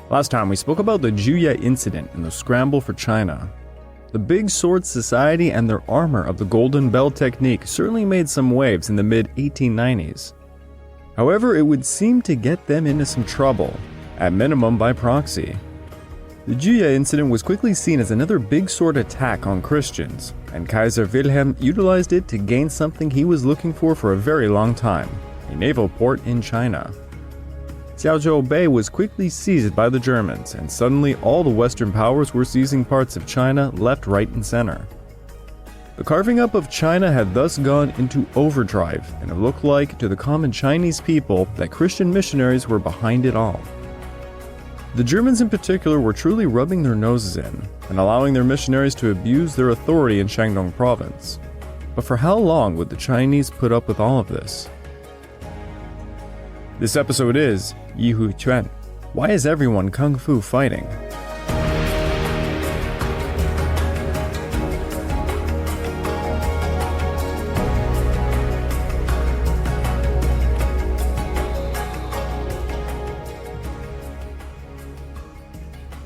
Last time we spoke about the Juyue incident and the scramble for China. The Big Sword Society and their armor of the Golden Bell technique certainly made some waves in the mid-1890s. However, it would seem to get them into some trouble, at minimum by proxy. The Juyue incident was quickly seen as another big sword attack on Christians, and Kaiser Wilhelm utilized it to gain something he was looking for a very long time, a naval port in China. Jiao Bay was quickly seized by the Germans, and suddenly all the Western powers were seizing parts of China left, right, and center. The carving up of China had thus gone into overdrive, and it looked like to the common Chinese people that Christian missionaries were behind it all. The Germans in particular were truly rubbing their noses in, and allowing their missionaries to abuse their authority in Shandong Province. But for how long would the Chinese put up with all of this? This episode is Yihequan. Why is everyone Kungfu fighting?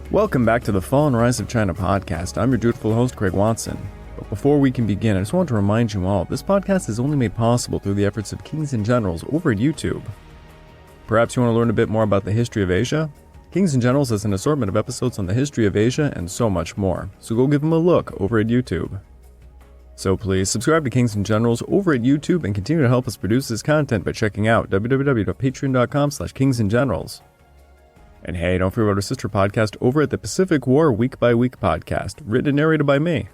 Welcome back to the Fall and Rise of China podcast. I'm your dutiful host, Craig Watson. But before we can begin, I just want to remind you all, this podcast is only made possible through the efforts of Kings and Generals over at YouTube. Perhaps you want to learn a bit more about the history of Asia? Kings and Generals has an assortment of episodes on the history of Asia and so much more, so go give them a look over at YouTube. So please subscribe to Kings and Generals over at YouTube and continue to help us produce this content by checking out www.patreon.com/kingsandgenerals. And hey, don't forget about our sister podcast over at the Pacific War Week by Week podcast, written and narrated by me.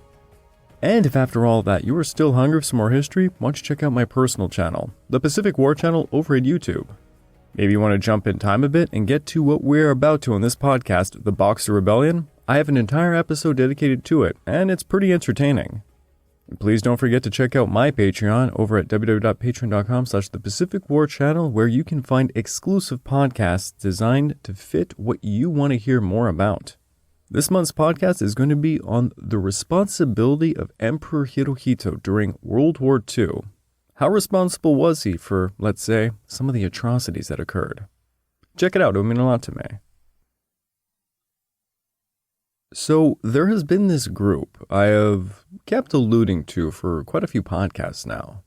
And if after all that you are still hungry for some more history, why don't you check out my personal channel, the Pacific War channel over at YouTube. Maybe you want to jump in time a bit and get to what we're about to on this podcast, the Boxer Rebellion. I have an entire episode dedicated to it, and it's pretty entertaining. And please don't forget to check out my Patreon over at www.patreon.com/thepacificwarchannel, where you can find exclusive podcasts designed to fit what you want to hear more about. This month's podcast is going to be on the responsibility of Emperor Hirohito during World War II. How responsible was he for, let's say, some of the atrocities that occurred? Check it out, it would mean a lot to me. So, there has been this group I have kept alluding to for quite a few podcasts now.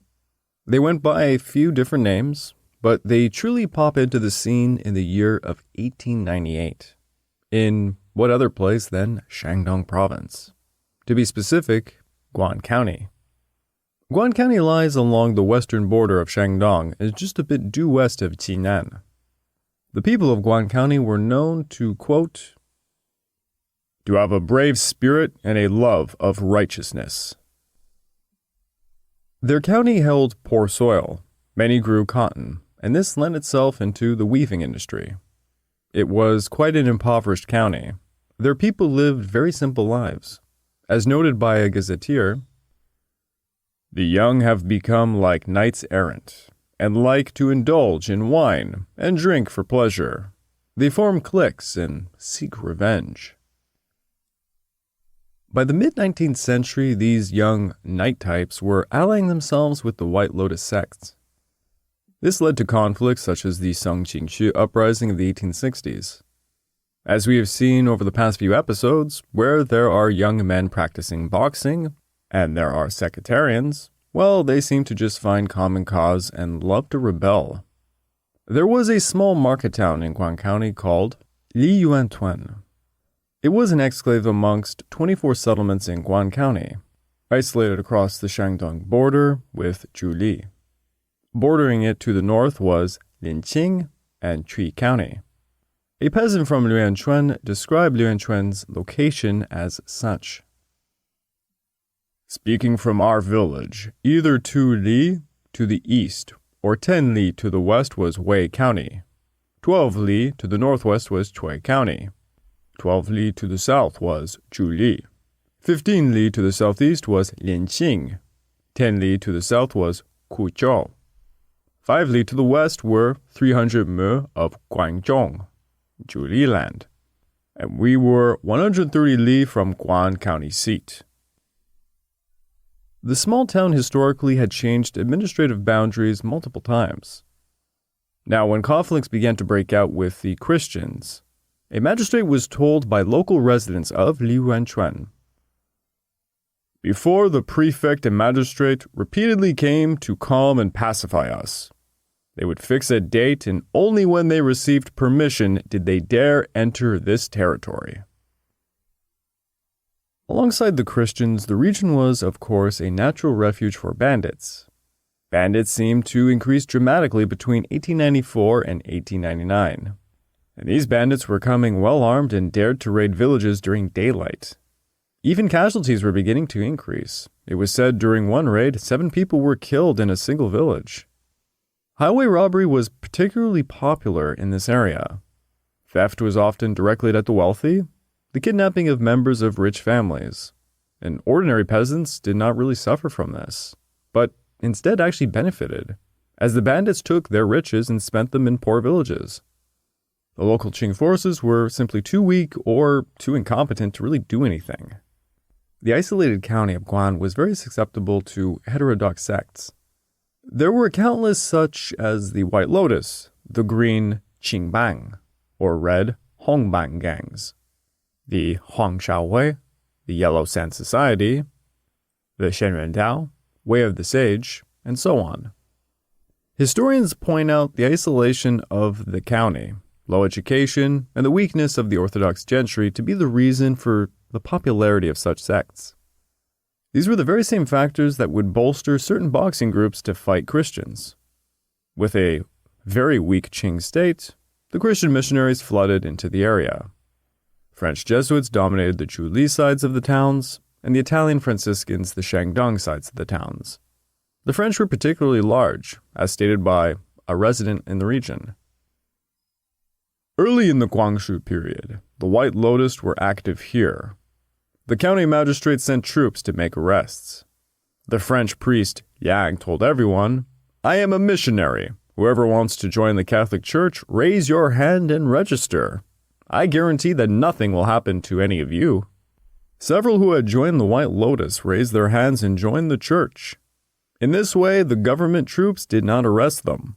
They went by a few different names, but they truly pop into the scene in the year of 1898. In what other place than Shandong Province? To be specific, Guan County. Guan County lies along the western border of Shandong and is just a bit due west of Jinan. The people of Guan County were known to, quote, to have a brave spirit and a love of righteousness. Their county held poor soil, many grew cotton, and this lent itself into the weaving industry. It was quite an impoverished county. Their people lived very simple lives. As noted by a gazetteer, the young have become like knights errant, and like to indulge in wine and drink for pleasure. They form cliques and seek revenge. By the mid-19th century, these young knight types were allying themselves with the White Lotus sects. This led to conflicts such as the Song Qingxu uprising of the 1860s. As we have seen over the past few episodes, where there are young men practicing boxing, and there are sectarians, well, they seem to just find common cause and love to rebel. There was a small market town in Guan County called Yihequan. It was an exclave amongst 24 settlements in Guan County, isolated across the Shandong border with Zhuli. Bordering it to the north was Linqing and Cui County. A peasant from Liuanchuan described Liuanchuan's location as such. Speaking from our village, either 2 li to the east or 10 li to the west was Wei County. 12 li to the northwest was Cui County. 12 li to the south was Zhuli. 15 li to the southeast was Linqing. 10 li to the south was Kuzhou. 5 li to the west were 300 mu of Guangzhong, Zhuli land. And we were 130 li from Guan County seat. The small town historically had changed administrative boundaries multiple times. Now, when conflicts began to break out with the Christians, A magistrate was told by local residents of Yihequan, "Before the prefect and magistrate repeatedly came to calm and pacify us. They would fix a date, and only when they received permission did they dare enter this territory." Alongside the Christians, the region was, of course, a natural refuge for bandits. Bandits seemed to increase dramatically between 1894 and 1899. And these bandits were coming well armed and dared to raid villages during daylight. Even casualties were beginning to increase. It was said during one raid, 7 people were killed in a single village. Highway robbery was particularly popular in this area. Theft was often directed at the wealthy, the kidnapping of members of rich families, and ordinary peasants did not really suffer from this, but instead actually benefited, as the bandits took their riches and spent them in poor villages. The local Qing forces were simply too weak or too incompetent to really do anything. The isolated county of Guan was very susceptible to heterodox sects. There were countless such as the White Lotus, the Green Qingbang, or Red Hongbang gangs, the Huangshaowei, the Yellow Sand Society, the Shenrendao, Way of the Sage, and so on. Historians point out the isolation of the county, low education, and the weakness of the Orthodox gentry to be the reason for the popularity of such sects. These were the very same factors that would bolster certain boxing groups to fight Christians. With a very weak Qing state, the Christian missionaries flooded into the area. French Jesuits dominated the Zhuli sides of the towns, and the Italian Franciscans the Shandong sides of the towns. The French were particularly large, as stated by a resident in the region. Early in the Guangxu period, the White Lotus were active here. The county magistrates sent troops to make arrests. The French priest Yang told everyone, "I am a missionary. Whoever wants to join the Catholic Church, raise your hand and register. I guarantee that nothing will happen to any of you." Several who had joined the White Lotus raised their hands and joined the church. In this way, the government troops did not arrest them.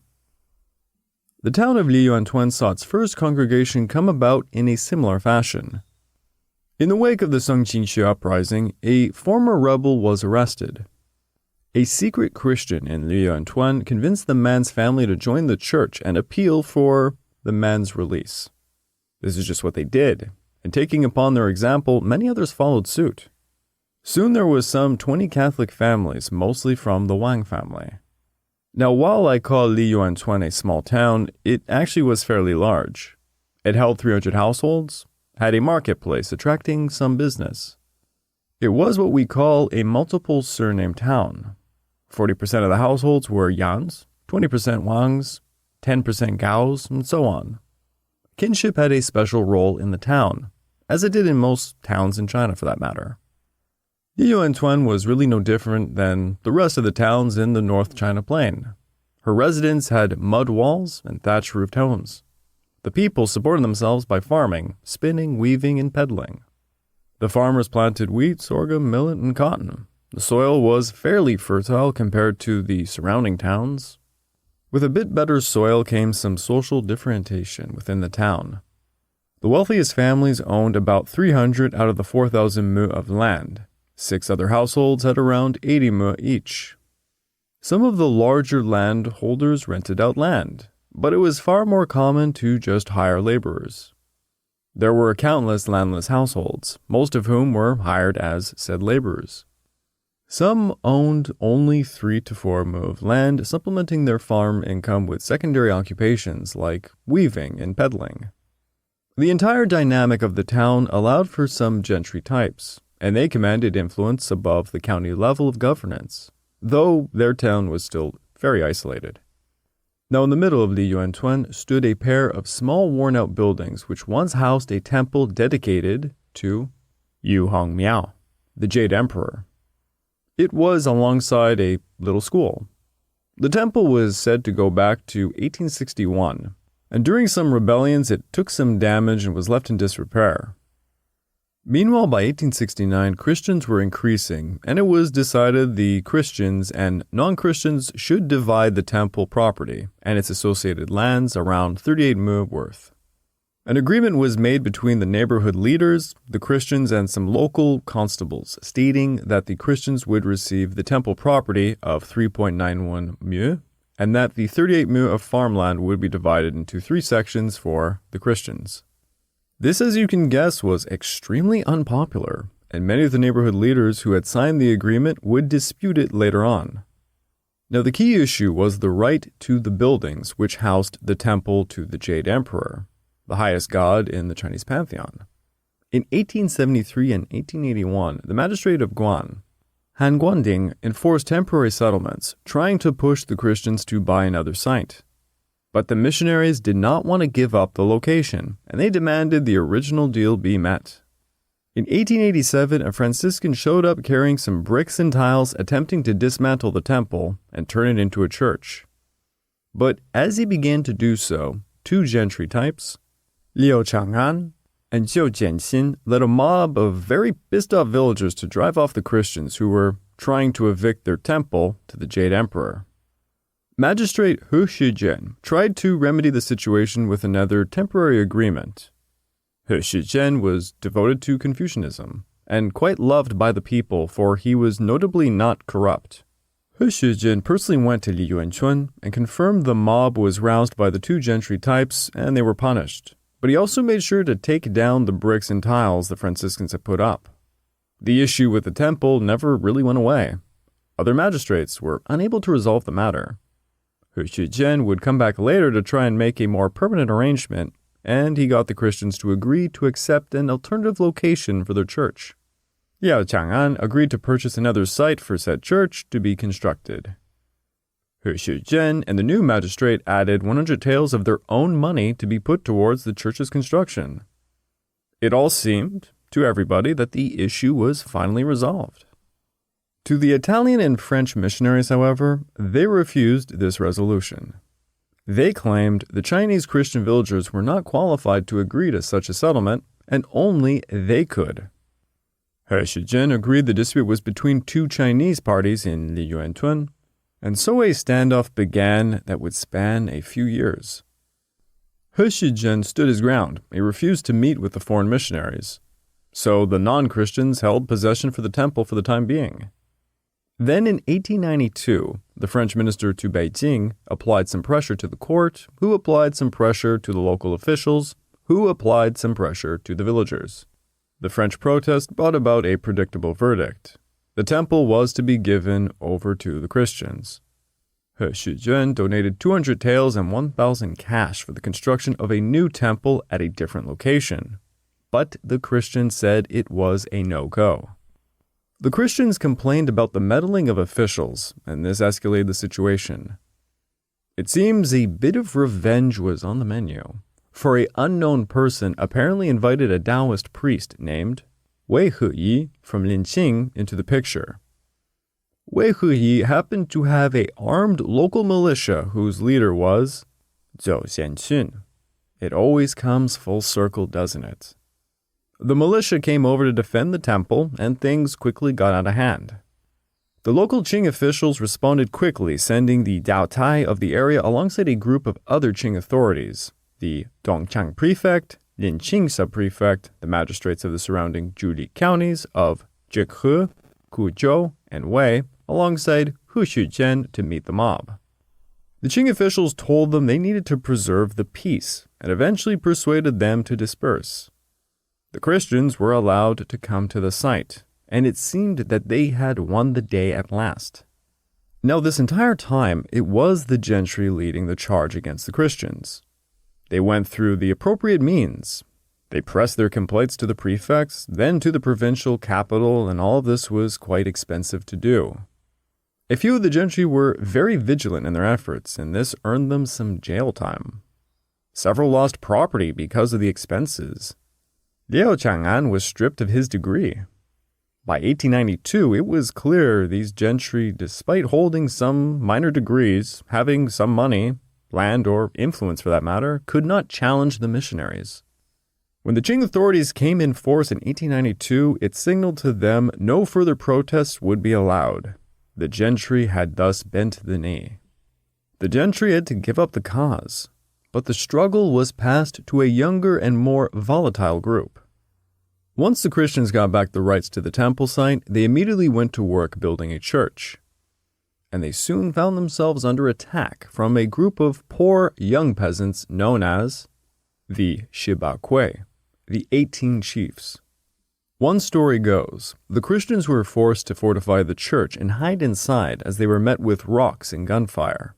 The town of Yihequan saw its first congregation come about in a similar fashion. In the wake of the Song Qingxue uprising, a former rebel was arrested. A secret Christian in Yihequan convinced the man's family to join the church and appeal for the man's release. This is just what they did, and taking upon their example, many others followed suit. Soon there was some 20 Catholic families, mostly from the Wang family. Now, while I call Yihequan a small town, it actually was fairly large. It held 300 households, had a marketplace attracting some business. It was what we call a multiple surname town. 40% of the households were Yans, 20% Wangs, 10% Gaos, and so on. Kinship had a special role in the town, as it did in most towns in China for that matter. Yihequan was really no different than the rest of the towns in the North China Plain. Her residents had mud walls and thatch-roofed homes. The people supported themselves by farming, spinning, weaving, and peddling. The farmers planted wheat, sorghum, millet, and cotton. The soil was fairly fertile compared to the surrounding towns. With a bit better soil came some social differentiation within the town. The wealthiest families owned about 300 out of the 4,000 mu of land. 6 other households had around 80 mu each. Some of the larger landholders rented out land, but it was far more common to just hire laborers. There were countless landless households, most of whom were hired as said laborers. Some owned only 3 to 4 mu of land, supplementing their farm income with secondary occupations like weaving and peddling. The entire dynamic of the town allowed for some gentry types, and they commanded influence above the county level of governance, though their town was still very isolated. Now in the middle of Yihequan stood a pair of small worn-out buildings which once housed a temple dedicated to Yu Hongmiao, the Jade Emperor. It was alongside a little school. The temple was said to go back to 1861, and during some rebellions it took some damage and was left in disrepair. Meanwhile, by 1869, Christians were increasing, and it was decided the Christians and non-Christians should divide the temple property and its associated lands around 38 mu worth. An agreement was made between the neighborhood leaders, the Christians, and some local constables, stating that the Christians would receive the temple property of 3.91 mu, and that the 38 mu of farmland would be divided into 3 sections for the Christians. This, as you can guess, was extremely unpopular, and many of the neighborhood leaders who had signed the agreement would dispute it later on. Now, the key issue was the right to the buildings which housed the temple to the Jade Emperor, the highest god in the Chinese pantheon. In 1873 and 1881, the magistrate of Guan, Han Guanding, enforced temporary settlements, trying to push the Christians to buy another site. But the missionaries did not want to give up the location, and they demanded the original deal be met. In 1887, a Franciscan showed up carrying some bricks and tiles, attempting to dismantle the temple and turn it into a church. But as he began to do so, 2 gentry types, Liu Chang'an and Jiao Sanduo, led a mob of very pissed-off villagers to drive off the Christians who were trying to evict their temple to the Jade Emperor. Magistrate Hu Shizhen tried to remedy the situation with another temporary agreement. Hu Shizhen was devoted to Confucianism and quite loved by the people, for he was notably not corrupt. Hu Shizhen personally went to Li Yuanchun and confirmed the mob was roused by the 2 gentry types and they were punished. But he also made sure to take down the bricks and tiles the Franciscans had put up. The issue with the temple never really went away. Other magistrates were unable to resolve the matter. Hu Shizhen would come back later to try and make a more permanent arrangement, and he got the Christians to agree to accept an alternative location for their church. Liao Chang'an agreed to purchase another site for said church to be constructed. Hu Shizhen and the new magistrate added 100 taels of their own money to be put towards the church's construction. It all seemed, to everybody, that the issue was finally resolved. To the Italian and French missionaries, however, they refused this resolution. They claimed the Chinese Christian villagers were not qualified to agree to such a settlement, and only they could. Hu Shizhen agreed the dispute was between 2 Chinese parties in Li Yuanchun, and so a standoff began that would span a few years. Hu Shizhen stood his ground. He refused to meet with the foreign missionaries. So the non-Christians held possession for the temple for the time being. Then in 1892, the French minister to Beijing applied some pressure to the court, who applied some pressure to the local officials, who applied some pressure to the villagers. The French protest brought about a predictable verdict. The temple was to be given over to the Christians. Hu Shizhen donated 200 taels and 1,000 cash for the construction of a new temple at a different location. But the Christians said it was a no-go. The Christians complained about the meddling of officials, and this escalated the situation. It seems a bit of revenge was on the menu, for an unknown person apparently invited a Taoist priest named Wei Heyi from Qing into the picture. Wei Heyi happened to have an armed local militia whose leader was Jiao Sanduo. It always comes full circle, doesn't it? The militia came over to defend the temple, and things quickly got out of hand. The local Qing officials responded quickly, sending the Dao Tai of the area alongside a group of other Qing authorities, the Dongchang prefect, Linqing subprefect, the magistrates of the surrounding Zhuli counties of Jikhe, Kuzhou, and Wei, alongside Hu Shizhen to meet the mob. The Qing officials told them they needed to preserve the peace, and eventually persuaded them to disperse. The Christians were allowed to come to the site, and it seemed that they had won the day at last. Now, this entire time, it was the gentry leading the charge against the Christians. They went through the appropriate means. They pressed their complaints to the prefects, then to the provincial capital, and all of this was quite expensive to do. A few of the gentry were very vigilant in their efforts, and this earned them some jail time. Several lost property because of the expenses. Liao Chang'an was stripped of his degree. By 1892, it was clear these gentry, despite holding some minor degrees, having some money, land, or influence for that matter, could not challenge the missionaries. When the Qing authorities came in force in 1892, it signaled to them no further protests would be allowed. The gentry had thus bent the knee. The gentry had to give up the cause. but the struggle was passed to a younger and more volatile group. Once the Christians got back the rights to the temple site, they immediately went to work building a church. And they soon found themselves under attack from a group of poor young peasants known as the Shibakui, the 18 chiefs. One story goes, the Christians were forced to fortify the church and hide inside as they were met with rocks and gunfire.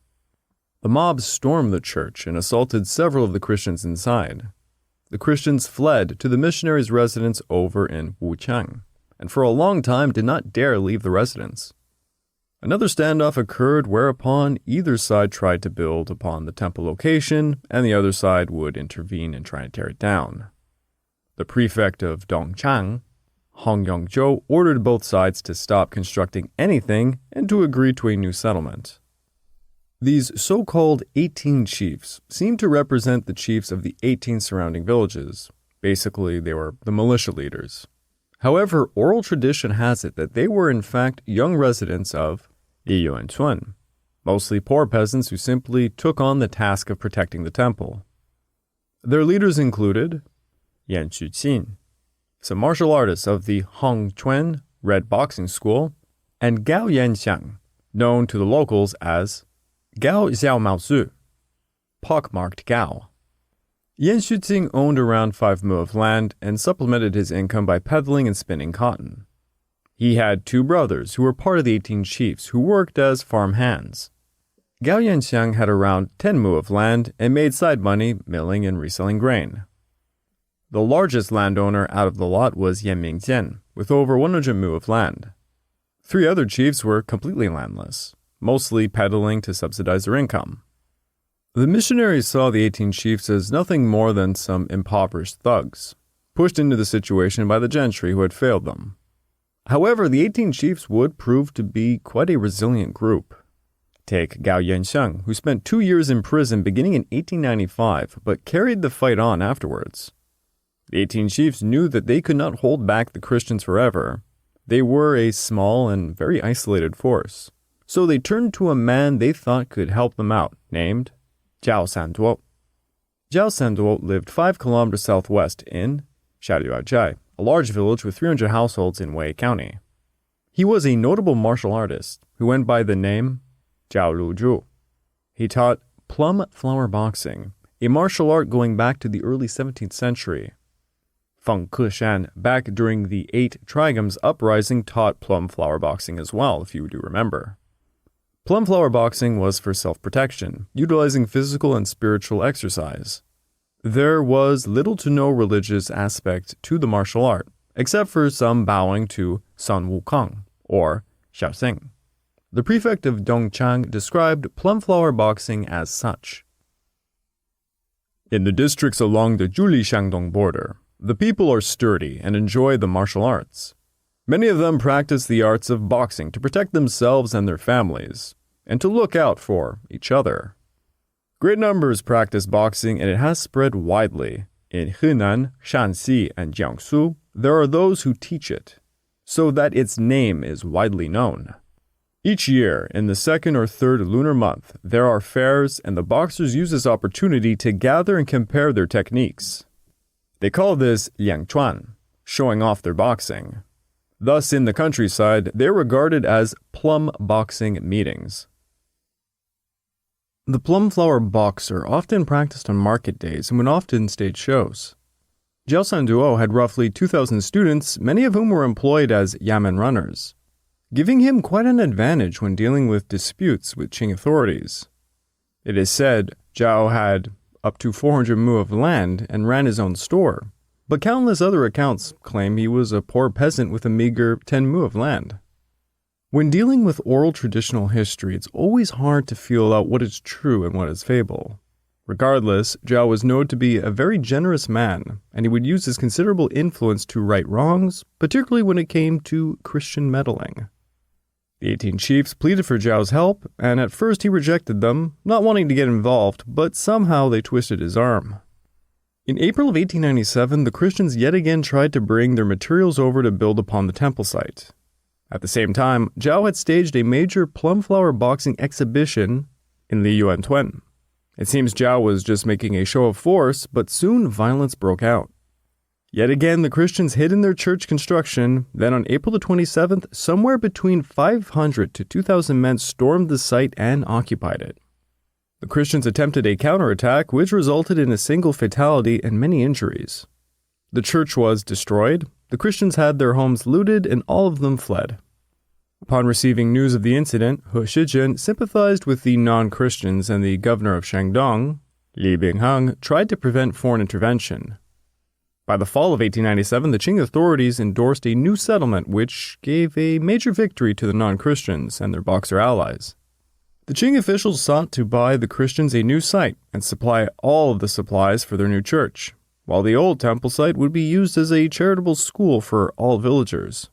The mob stormed the church and assaulted several of the Christians inside. The Christians fled to the missionaries' residence over in Wuchang, and for a long time did not dare leave the residence. Another standoff occurred whereupon either side tried to build upon the temple location, and the other side would intervene and try to tear it down. The prefect of Dongchang, Hong Yongzhou, ordered both sides to stop constructing anything and to agree to a new settlement. These so-called 18 chiefs seem to represent the chiefs of the 18 surrounding villages. Basically, they were the militia leaders. However, oral tradition has it that they were in fact young residents of Yihequan, mostly poor peasants who simply took on the task of protecting the temple. Their leaders included Yan Xuqin, some martial artists of the Hongquan Red Boxing School, and Gao Yanxiang, known to the locals as Gao Xiaomaozu, pockmarked Gao. Yan Xuqing owned around 5 mu of land and supplemented his income by peddling and spinning cotton. He had 2 brothers who were part of the 18 chiefs who worked as farm hands. Gao Yanxiang had around 10 mu of land and made side money milling and reselling grain. The largest landowner out of the lot was Yan Mingjian, with over 100 mu of land. 3 other chiefs were completely landless, mostly peddling to subsidize their income. The missionaries saw the 18 chiefs as nothing more than some impoverished thugs, pushed into the situation by the gentry who had failed them. However, the 18 chiefs would prove to be quite a resilient group. Take Gao Yanxiang, who spent 2 years in prison beginning in 1895, but carried the fight on afterwards. The 18 chiefs knew that they could not hold back the Christians forever. They were a small and very isolated force. So they turned to a man they thought could help them out, named Jiao Sanduo. Jiao Sanduo lived 5 kilometers southwest in Shaluajai, a large village with 300 households in Wei County. He was a notable martial artist who went by the name Jiao Luzhu. He taught Plumflower Boxing, a martial art going back to the early 17th century. Feng Keshan, back during the 8 Trigems uprising, taught Plumflower Boxing as well, if you do remember. Plumflower Boxing was for self-protection, utilizing physical and spiritual exercise. There was little to no religious aspect to the martial art, except for some bowing to Sun Wukong, or Xiaoxing. The prefect of Dongchang described Plumflower Boxing as such. In the districts along the Juli-Shandong border, the people are sturdy and enjoy the martial arts. Many of them practice the arts of boxing to protect themselves and their families, and to look out for each other. Great numbers practice boxing, and it has spread widely. In Henan, Shanxi, and Jiangsu, there are those who teach it, so that its name is widely known. Each year, in the 2nd or 3rd lunar month, there are fairs, and the boxers use this opportunity to gather and compare their techniques. They call this Liangchuan, showing off their boxing. Thus, in the countryside, they're regarded as plum boxing meetings. The Plumflower Boxer often practiced on market days and would often stage shows. Jiao Sanduo had roughly 2,000 students, many of whom were employed as yamen runners, giving him quite an advantage when dealing with disputes with Qing authorities. It is said Jiao had up to 400 mu of land and ran his own store, but countless other accounts claim he was a poor peasant with a meager 10 mu of land. When dealing with oral traditional history, it's always hard to feel out what is true and what is fable. Regardless, Jiao was known to be a very generous man, and he would use his considerable influence to right wrongs, particularly when it came to Christian meddling. The 18 chiefs pleaded for Jiao's help, and at first he rejected them, not wanting to get involved, but somehow they twisted his arm. In April of 1897, the Christians yet again tried to bring their materials over to build upon the temple site. At the same time, Jiao had staged a major Plumflower Boxing exhibition in Liyuantuen, It seems Jiao was just making a show of force, but soon violence broke out. Yet again, the Christians hid in their church construction. Then on April the 27th, somewhere between 500 to 2,000 men stormed the site and occupied it. The Christians attempted a counterattack, which resulted in a single fatality and many injuries. The church was destroyed, the Christians had their homes looted, and all of them fled. Upon receiving news of the incident, He Shijun sympathized with the non-Christians, and the governor of Shandong, Li Binghang, tried to prevent foreign intervention. By the fall of 1897, the Qing authorities endorsed a new settlement which gave a major victory to the non-Christians and their Boxer allies. The Qing officials sought to buy the Christians a new site and supply all of the supplies for their new church, while the old temple site would be used as a charitable school for all villagers.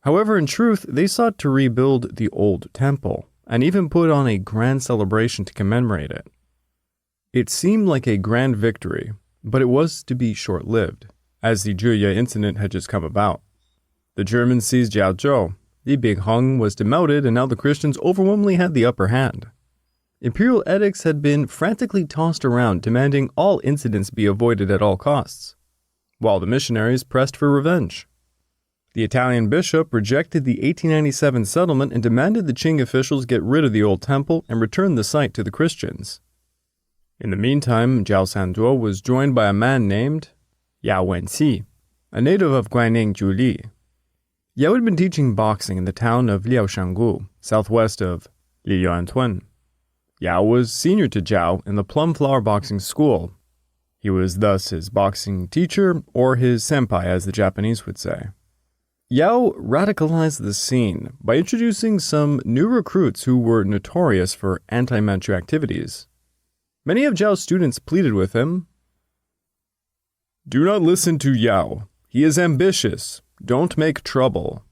However, in truth, they sought to rebuild the old temple and even put on a grand celebration to commemorate it. It seemed like a grand victory, but it was to be short-lived, as the Jiao incident had just come about. The Germans seized Jiaozhou, Li Binghang was demoted, and now the Christians overwhelmingly had the upper hand. Imperial edicts had been frantically tossed around, demanding all incidents be avoided at all costs, while the missionaries pressed for revenge. The Italian bishop rejected the 1897 settlement and demanded the Qing officials get rid of the old temple and return the site to the Christians. In the meantime, Jiao Sanduo was joined by a man named Yao Wenxi, a native of Guanning Juli. Yao had been teaching boxing in the town of Liaoshangu, southwest of Liyuantun. Yao was senior to Jiao in the Plumflower Boxing school. He was thus his boxing teacher, or his senpai as the Japanese would say. Yao radicalized the scene by introducing some new recruits who were notorious for anti-Manchu activities. Many of Jiao's students pleaded with him, "Do not listen to Yao. He is ambitious. Don't make trouble.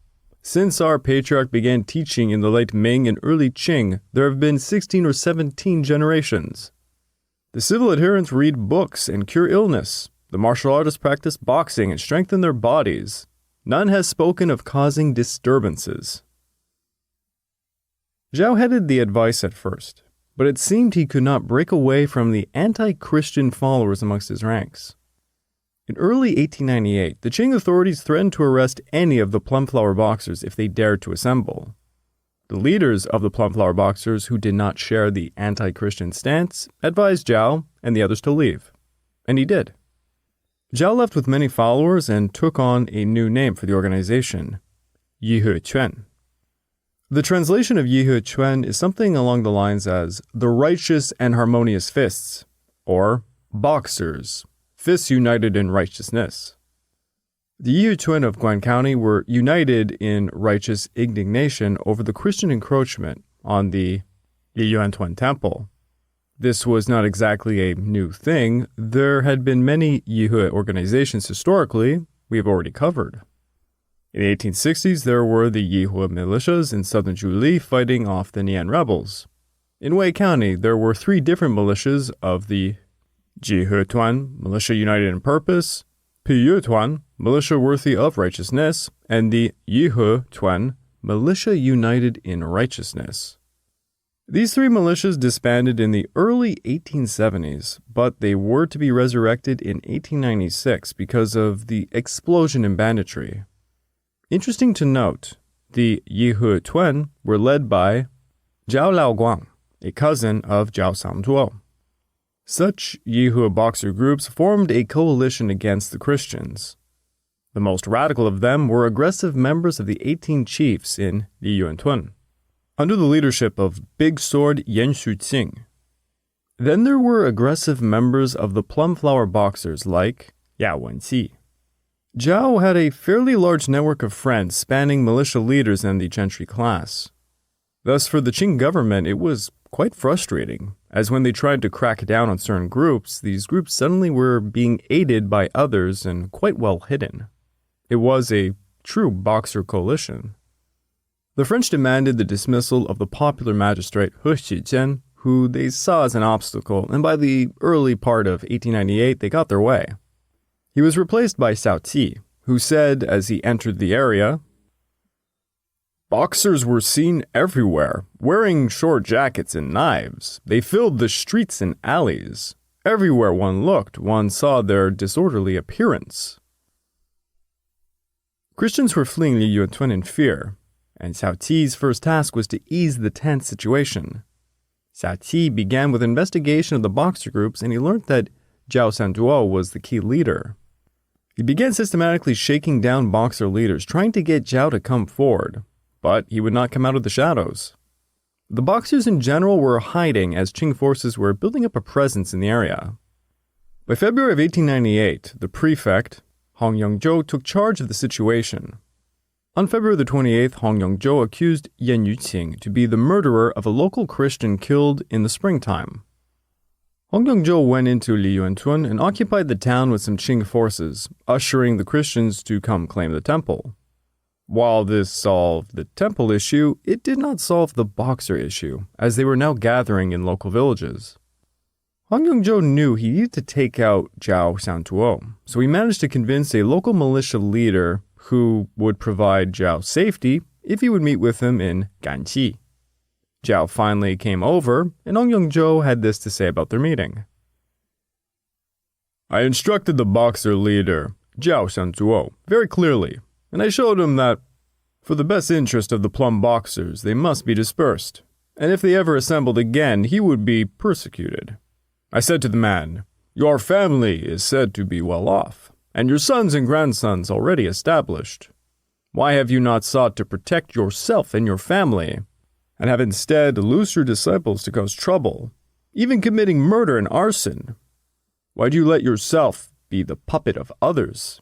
Since our patriarch began teaching in the late Ming and early Qing, there have been 16 or 17 generations. The civil adherents read books and cure illness. The martial artists practice boxing and strengthen their bodies. None has spoken of causing disturbances." Jiao headed the advice at first, but it seemed he could not break away from the anti-Christian followers amongst his ranks. In early 1898, the Qing authorities threatened to arrest any of the Plumflower Boxers if they dared to assemble. The leaders of the Plumflower Boxers who did not share the anti-Christian stance advised Jiao and the others to leave, and he did. Jiao left with many followers and took on a new name for the organization, Yihequan. The translation of Yihequan is something along the lines as the righteous and harmonious fists, or boxers, fists united in righteousness. The Yihequan of Guan County were united in righteous indignation over the Christian encroachment on the Liyuantun temple. This was not exactly a new thing. There had been many Yihe organizations historically we have already covered. In the 1860s, there were the Yihe militias in southern Juli fighting off the Nian rebels. In Wei County, there were 3 different militias of the Jihequan, militia united in purpose, Piyutuan, militia worthy of righteousness, and the Yihequan, militia united in righteousness. These 3 militias disbanded in the early 1870s, but they were to be resurrected in 1896 because of the explosion in Banditry. Interesting to note, the Yihequan were led by Jiao Laoguang, a cousin of Jiao Sanduo. Such Yihe boxer groups formed a coalition against the Christians. The most radical of them were aggressive members of the 18 chiefs in Liyuantun, under the leadership of Big Sword Yan Shuqing. Then there were aggressive members of the Plumflower Boxers like Yao Wenxi. Jiao had a fairly large network of friends spanning militia leaders and the gentry class. Thus, for the Qing government, it was quite frustrating, as when they tried to crack down on certain groups, these groups suddenly were being aided by others and quite well hidden. It was a true boxer coalition. The French demanded the dismissal of the popular magistrate He Shijun, who they saw as an obstacle, and by the early part of 1898, they got their way. He was replaced by Xiao Qi, who said as he entered the area, Boxers were seen everywhere, wearing short jackets and knives. They filled the streets and alleys. Everywhere one looked, one saw their disorderly appearance. Christians were fleeing Yihequan in fear, and Xiao Ti's first task was to ease the tense situation. Xiao Ti began with investigation of the boxer groups, and he learned that Jiao Sanduo was the key leader. He began systematically shaking down boxer leaders, trying to get Jiao to come forward, but he would not come out of the shadows. The boxers in general were hiding as Qing forces were building up a presence in the area. By February of 1898, the prefect, Hong Yongzhou, took charge of the situation. On February the 28th, Hong Yongzhou accused Yan Yuqing to be the murderer of a local Christian killed in the springtime. Hong Yongzhou went into Yihequan and occupied the town with some Qing forces, ushering the Christians to come claim the temple. While this solved the temple issue, it did not solve the boxer issue, as they were now gathering in local villages. Hong Yongzhou knew he needed to take out Jiao Sanduo, so he managed to convince a local militia leader who would provide Jiao safety if he would meet with him in Ganqi. Jiao finally came over, and Hong Yongzhou had this to say about their meeting. I instructed the boxer leader, Jiao Sanduo, very clearly, and I showed him that, for the best interest of the Plum Boxers, they must be dispersed, and if they ever assembled again, he would be persecuted. I said to the man, your family is said to be well off, and your sons and grandsons already established. Why have you not sought to protect yourself and your family, and have instead loosed your disciples to cause trouble, even committing murder and arson? Why do you let yourself be the puppet of others?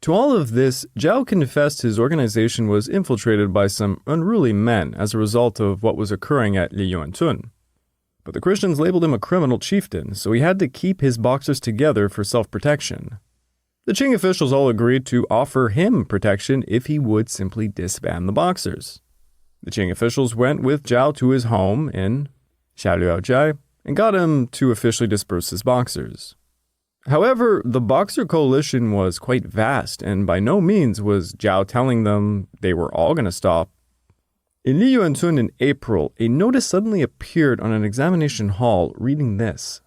To all of this, Jiao confessed his organization was infiltrated by some unruly men as a result of what was occurring at Yihequan. But the Christians labeled him a criminal chieftain, so he had to keep his boxers together for self-protection. The Qing officials all agreed to offer him protection if he would simply disband the boxers. The Qing officials went with Jiao to his home in Xiaolujiai and got him to officially disperse his boxers. However, the boxer coalition was quite vast, and by no means was Jiao telling them they were all going to stop. In Yihequan in April, a notice suddenly appeared on an examination hall reading this.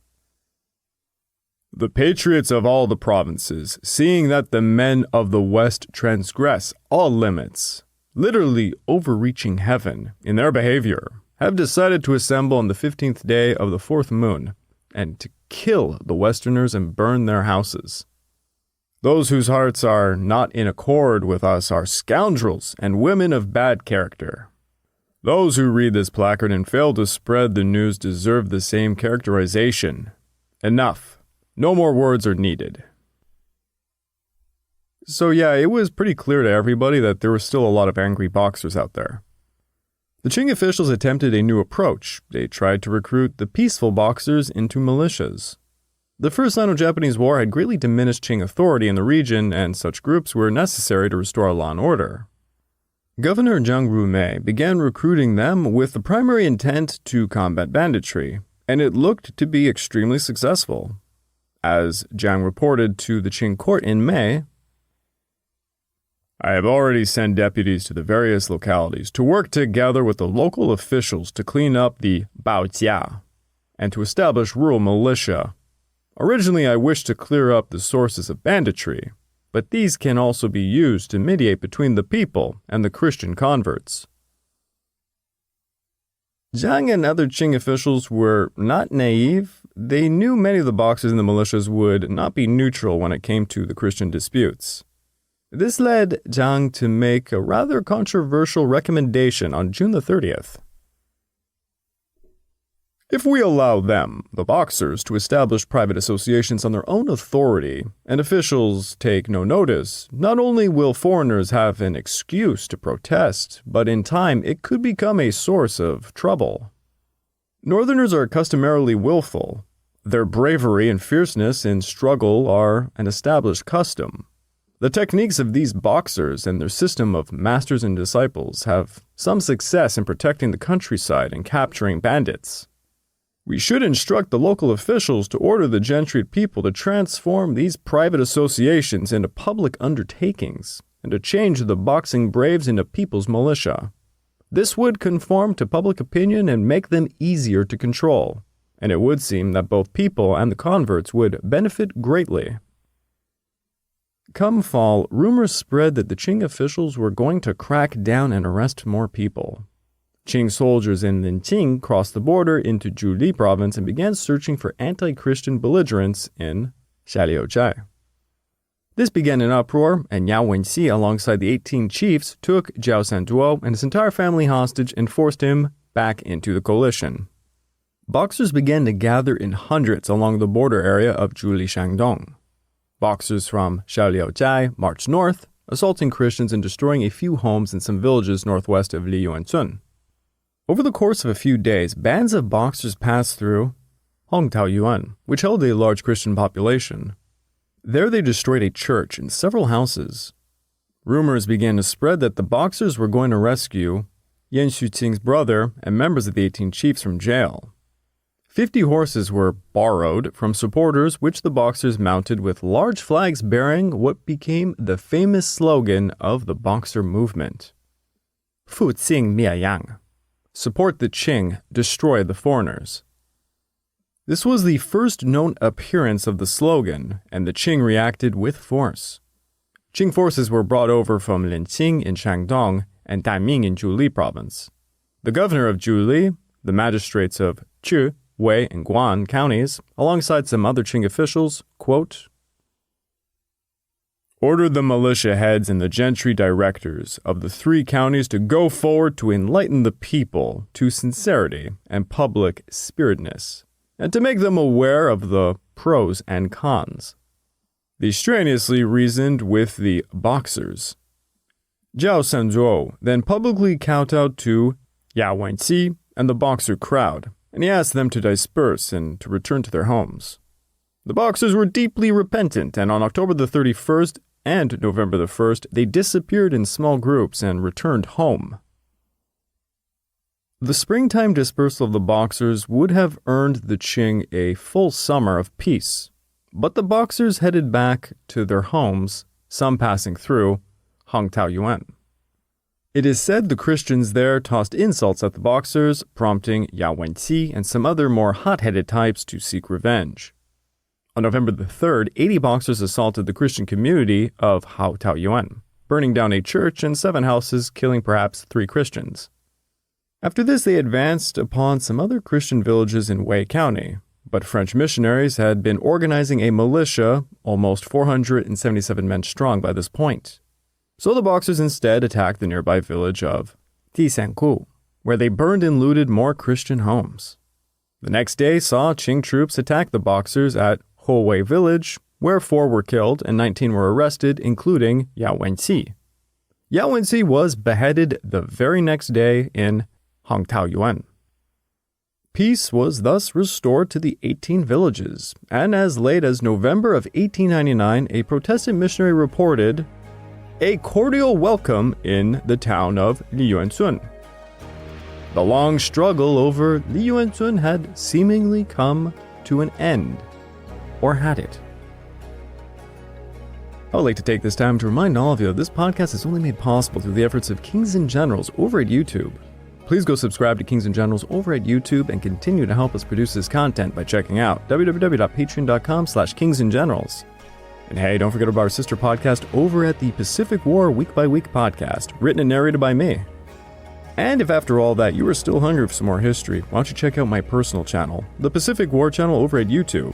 The patriots of all the provinces, seeing that the men of the West transgress all limits, literally overreaching heaven in their behavior, have decided to assemble on the 15th day of the 4th moon, and to kill the Westerners and burn their houses. Those whose hearts are not in accord with us are scoundrels and women of bad character. Those who read this placard and fail to spread the news deserve the same characterization. Enough. No more words are needed. So yeah, it was pretty clear to everybody that there were still a lot of angry boxers out there. The Qing officials attempted a new approach. They tried to recruit the peaceful boxers into militias. The First Sino-Japanese War had greatly diminished Qing authority in the region, and such groups were necessary to restore law and order. Governor Zhang Rumei began recruiting them with the primary intent to combat banditry, and it looked to be extremely successful. As Zhang reported to the Qing court in May, I have already sent deputies to the various localities to work together with the local officials to clean up the baojia and to establish rural militia. Originally, I wished to clear up the sources of banditry, but these can also be used to mediate between the people and the Christian converts. Zhang and other Qing officials were not naive. They knew many of the boxers in the militias would not be neutral when it came to the Christian disputes. This led Zhang to make a rather controversial recommendation on June the 30th. If we allow them, the boxers, to establish private associations on their own authority, and officials take no notice, not only will foreigners have an excuse to protest, but in time it could become a source of trouble. Northerners are customarily willful. Their bravery and fierceness in struggle are an established custom. The techniques of these boxers and their system of masters and disciples have some success in protecting the countryside and capturing bandits. We should instruct the local officials to order the gentry people to transform these private associations into public undertakings and to change the boxing braves into people's militia. This would conform to public opinion and make them easier to control, and it would seem that both people and the converts would benefit greatly. Come fall, rumors spread that the Qing officials were going to crack down and arrest more people. Qing soldiers in Linqing crossed the border into Zhuli Province and began searching for anti-Christian belligerents in Xiaoliuchai. This began an uproar, and Yao Wenxi, alongside the 18 chiefs, took Jiao Sanduo and his entire family hostage and forced him back into the coalition. Boxers began to gather in hundreds along the border area of Zhuli Shandong. Boxers from Xiaoliuchai marched north, assaulting Christians and destroying a few homes in some villages northwest of Liyuancun. Over the course of a few days, bands of boxers passed through Hongtaoyuan, which held a large Christian population. There they destroyed a church and several houses. Rumors began to spread that the boxers were going to rescue Yan Xuqing's brother and members of the 18 chiefs from jail. 50 horses were borrowed from supporters, which the boxers mounted with large flags bearing what became the famous slogan of the boxer movement: Fu Qing Mia Yang. Support the Qing, destroy the foreigners. This was the first known appearance of the slogan, and the Qing reacted with force. Qing forces were brought over from Linqing in Shandong and Daiming in Zhuli Province. The governor of Zhuli, the magistrates of Chu, Wei, and Guan counties, alongside some other Qing officials, quote, ordered the militia heads and the gentry directors of the 3 counties to go forward to enlighten the people to sincerity and public spiritedness, and to make them aware of the pros and cons. They strenuously reasoned with the boxers. Jiao Sanduo then publicly kowtowed to Yao Wenxi and the boxer crowd, and he asked them to disperse and to return to their homes. The boxers were deeply repentant, and on October the 31st and November the 1st, they disappeared in small groups and returned home. The springtime dispersal of the boxers would have earned the Qing a full summer of peace, but the boxers headed back to their homes, some passing through Hongtaoyuan. It is said the Christians there tossed insults at the boxers, prompting Yao Wenxi and some other more hot-headed types to seek revenge. On November the 3rd, 80 boxers assaulted the Christian community of Hongtaoyuan, burning down a church and 7 houses, killing perhaps 3 Christians. After this, they advanced upon some other Christian villages in Wei County, but French missionaries had been organizing a militia, almost 477 men strong by this point. So the boxers instead attacked the nearby village of Tisanku, where they burned and looted more Christian homes. The next day saw Qing troops attack the boxers at Howei village, where 4 were killed and 19 were arrested, including Yao Wenxi. Yao Wenxi was beheaded the very next day in Hongtaoyuan. Peace was thus restored to the 18 villages, and as late as November of 1899, a Protestant missionary reported a cordial welcome in the town of Liyuancun. The long struggle over Liyuancun had seemingly come to an end, or had it? I would like to take this time to remind all of you that this podcast is only made possible through the efforts of Kings and Generals over at YouTube. Please go subscribe to Kings and Generals over at YouTube and continue to help us produce this content by checking out www.patreon.com/kingsandgenerals. And hey, don't forget about our sister podcast over at the Pacific War Week by Week podcast, written and narrated by me. And if after all that you are still hungry for some more history, why don't you check out my personal channel, the Pacific War channel over at YouTube.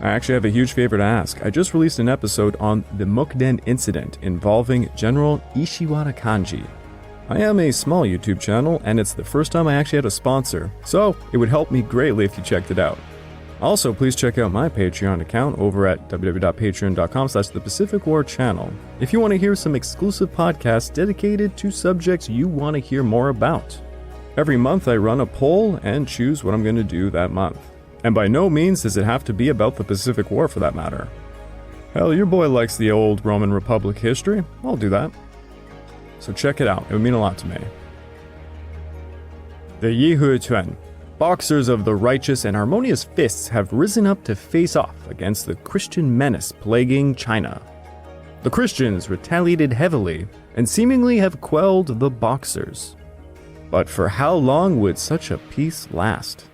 I actually have a huge favor to ask. I just released an episode on the Mukden incident involving General Ishiwara Kanji. I am a small YouTube channel, and it's the first time I actually had a sponsor, so it would help me greatly if you checked it out. Also, please check out my Patreon account over at www.patreon.com/thepacificwarchannel if you want to hear some exclusive podcasts dedicated to subjects you want to hear more about. Every month I run a poll and choose what I'm going to do that month. And by no means does it have to be about the Pacific War for that matter. Hell, your boy likes the old Roman Republic history. I'll do that. So check it out. It would mean a lot to me. The Yihequan, boxers of the righteous and harmonious fists, have risen up to face off against the Christian menace plaguing China. The Christians retaliated heavily and seemingly have quelled the Boxers. But for how long would such a peace last?